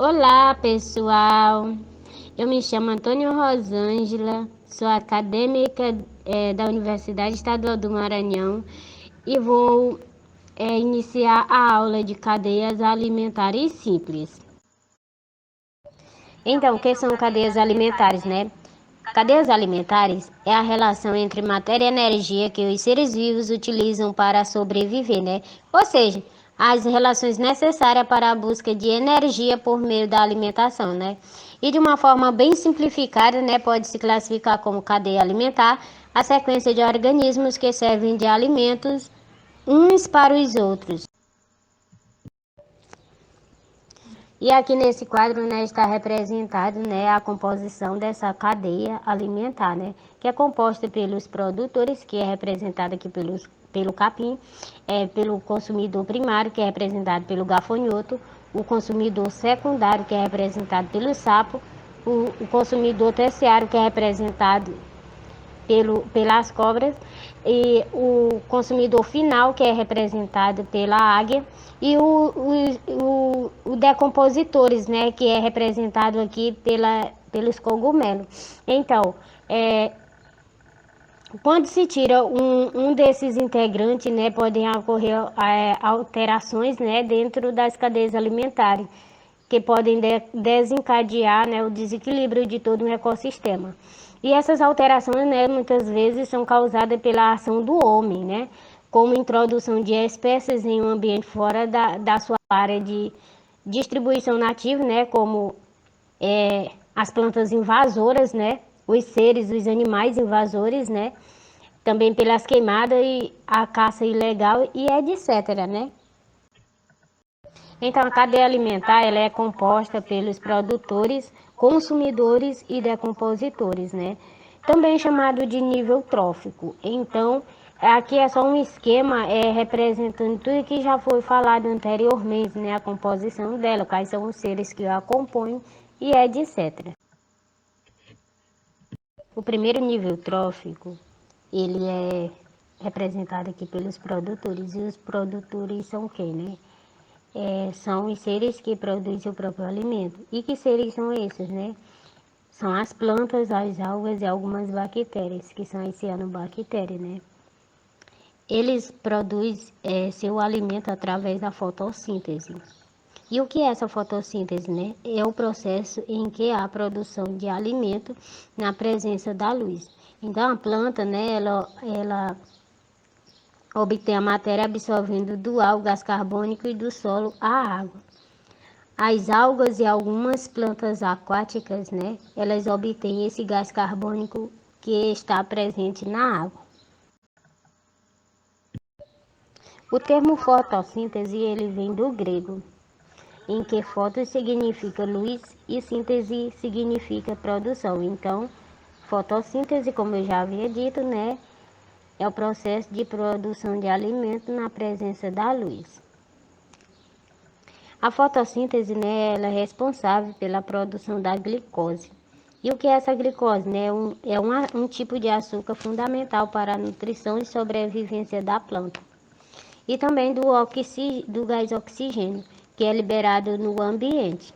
Olá, pessoal. Eu me chamo Antônio Rosângela, sou acadêmica da Universidade Estadual do Maranhão e vou iniciar a aula de cadeias alimentares simples. Então, o que são cadeias alimentares, né? Cadeias alimentares é a relação entre matéria e energia que os seres vivos utilizam para sobreviver, né? Ou seja, as relações necessárias para a busca de energia por meio da alimentação, né? E de uma forma bem simplificada, né, pode-se classificar como cadeia alimentar a sequência de organismos que servem de alimentos uns para os outros. E aqui nesse quadro, né, está representado, né, a composição dessa cadeia alimentar, né, que é composta pelos produtores, que é representado aqui pelo capim, pelo consumidor primário, que é representado pelo gafanhoto, o consumidor secundário, que é representado pelo sapo, o consumidor terciário, que é representado pelas cobras, e o consumidor final, que é representado pela águia, e o decompositores, né, que é representado aqui pelos cogumelos. Então, quando se tira um desses integrantes, né, podem ocorrer alterações, né, dentro das cadeias alimentares, que podem desencadear, né, o desequilíbrio de todo um ecossistema. E essas alterações, né, muitas vezes são causadas pela ação do homem, né, como introdução de espécies em um ambiente fora da sua área de distribuição nativa, né, como as plantas invasoras, né, os animais invasores, né, também pelas queimadas e a caça ilegal e etc, né. Então, a cadeia alimentar ela é composta pelos produtores, consumidores e decompositores, né? Também chamado de nível trófico. Então, aqui é só um esquema representando tudo que já foi falado anteriormente, né? A composição dela, quais são os seres que a compõem e etc. O primeiro nível trófico, ele é representado aqui pelos produtores. E os produtores são quem, né? São os seres que produzem o próprio alimento. E que seres são esses, né? São as plantas, as algas e algumas bactérias, que são as cianobactérias, né? Eles produzem seu alimento através da fotossíntese. E o que é essa fotossíntese, né? É o processo em que há a produção de alimento na presença da luz. Então, a planta, né, ela obtém a matéria absorvendo do ar o gás carbônico e do solo a água. As algas e algumas plantas aquáticas, né, elas obtêm esse gás carbônico que está presente na água. O termo fotossíntese, ele vem do grego, em que foto significa luz e síntese significa produção. Então, fotossíntese, como eu já havia dito, né, é o processo de produção de alimento na presença da luz. A fotossíntese, né, ela é responsável pela produção da glicose. E o que é essa glicose? Né? Um tipo de açúcar fundamental para a nutrição e sobrevivência da planta. E também do gás oxigênio, que é liberado no ambiente.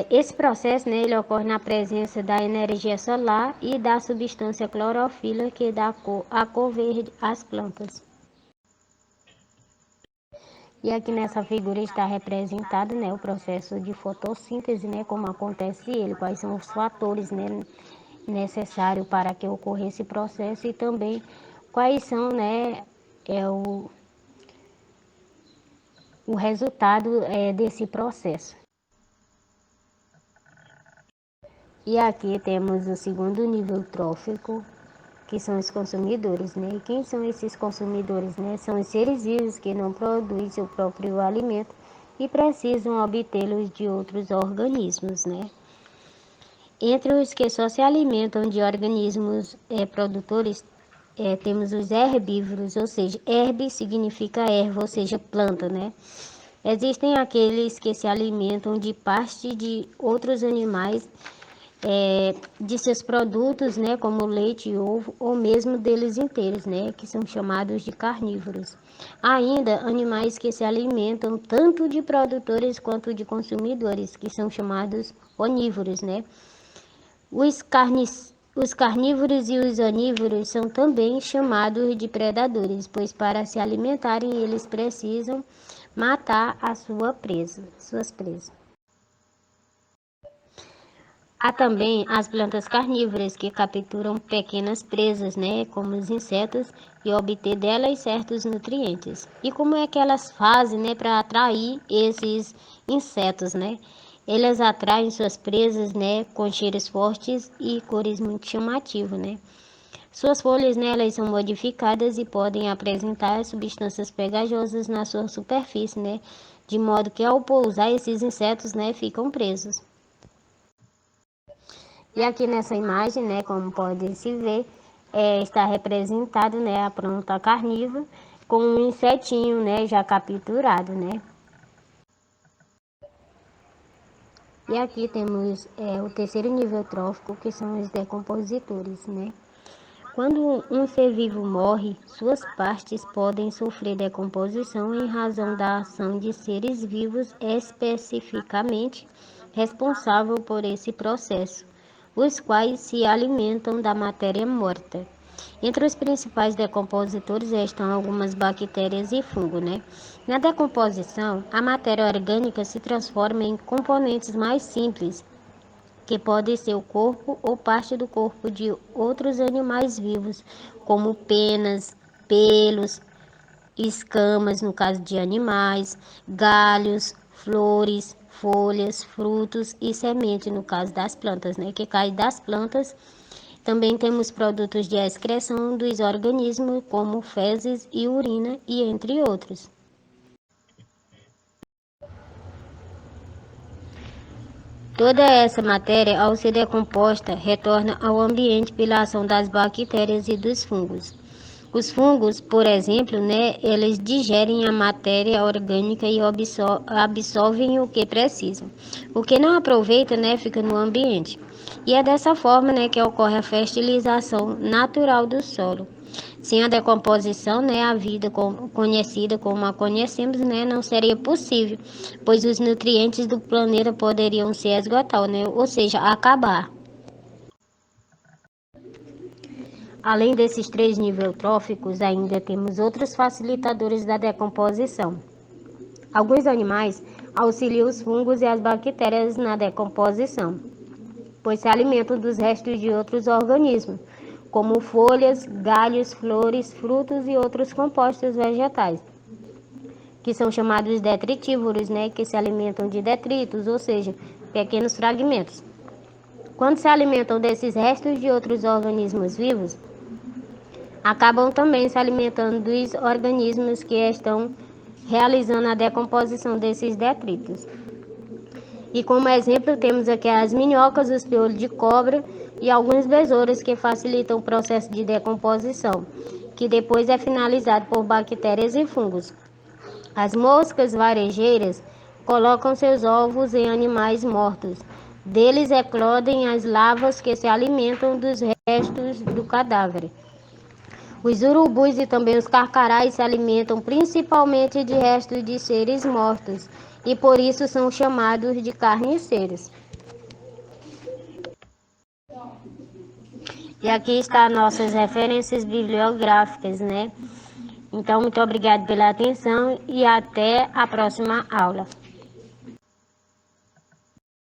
Esse processo, né, ele ocorre na presença da energia solar e da substância clorofila que dá a cor verde às plantas. E aqui nessa figura está representado, né, o processo de fotossíntese, né, como acontece ele, quais são os fatores, né, necessários para que ocorra esse processo e também quais são, né, o resultado desse processo. E aqui temos o segundo nível trófico, que são os consumidores, né? E quem são esses consumidores, né? São os seres vivos que não produzem seu próprio alimento e precisam obtê-los de outros organismos, né? Entre os que só se alimentam de organismos produtores, temos os herbívoros, ou seja, herbe significa erva, ou seja, planta, né? Existem aqueles que se alimentam de parte de outros animais, de seus produtos, né, como leite e ovo, ou mesmo deles inteiros, né, que são chamados de carnívoros. Ainda, animais que se alimentam tanto de produtores quanto de consumidores, que são chamados onívoros, né? Os carnívoros e os onívoros são também chamados de predadores, pois para se alimentarem eles precisam matar suas presas. Há também as plantas carnívoras que capturam pequenas presas, né, como os insetos, e obter delas certos nutrientes. E como é que elas fazem, né, para atrair esses insetos, né? Elas atraem suas presas, né, com cheiros fortes e cores muito chamativas, né? Suas folhas, né, elas são modificadas e podem apresentar substâncias pegajosas na sua superfície, né? De modo que ao pousar esses insetos, né, ficam presos. E aqui nessa imagem, né, como pode se ver, está representado, né, a planta carnívora com um insetinho, né, já capturado, né. E aqui temos o terceiro nível trófico, que são os decompositores, né. Quando um ser vivo morre, suas partes podem sofrer decomposição em razão da ação de seres vivos especificamente responsável por esse processo, os quais se alimentam da matéria morta. Entre os principais decompositores estão algumas bactérias e fungos, né? Na decomposição, a matéria orgânica se transforma em componentes mais simples, que pode ser o corpo ou parte do corpo de outros animais vivos, como penas, pelos, escamas, no caso de animais, galhos, flores, folhas, frutos e sementes, no caso das plantas, né, que cai das plantas. Também temos produtos de excreção dos organismos, como fezes e urina, e entre outros. Toda essa matéria, ao ser decomposta, retorna ao ambiente pela ação das bactérias e dos fungos. Os fungos, por exemplo, né, eles digerem a matéria orgânica e absorvem o que precisam. O que não aproveita, né, fica no ambiente. E é dessa forma, né, que ocorre a fertilização natural do solo. Sem a decomposição, né, a vida conhecida como a conhecemos, né, não seria possível, pois os nutrientes do planeta poderiam se esgotar, né, ou seja, acabar. Além desses três níveis tróficos, ainda temos outros facilitadores da decomposição. Alguns animais auxiliam os fungos e as bactérias na decomposição, pois se alimentam dos restos de outros organismos, como folhas, galhos, flores, frutos e outros compostos vegetais, que são chamados detritívoros, né, que se alimentam de detritos, ou seja, pequenos fragmentos. Quando se alimentam desses restos de outros organismos vivos, acabam também se alimentando dos organismos que estão realizando a decomposição desses detritos. E como exemplo temos aqui as minhocas, os piolhos de cobra e alguns besouros que facilitam o processo de decomposição, que depois é finalizado por bactérias e fungos. As moscas varejeiras colocam seus ovos em animais mortos. Deles eclodem as larvas que se alimentam dos restos do cadáver. Os urubus e também os carcarás se alimentam principalmente de restos de seres mortos e por isso são chamados de carniceiros. E aqui estão nossas referências bibliográficas, né? Então, muito obrigada pela atenção e até a próxima aula.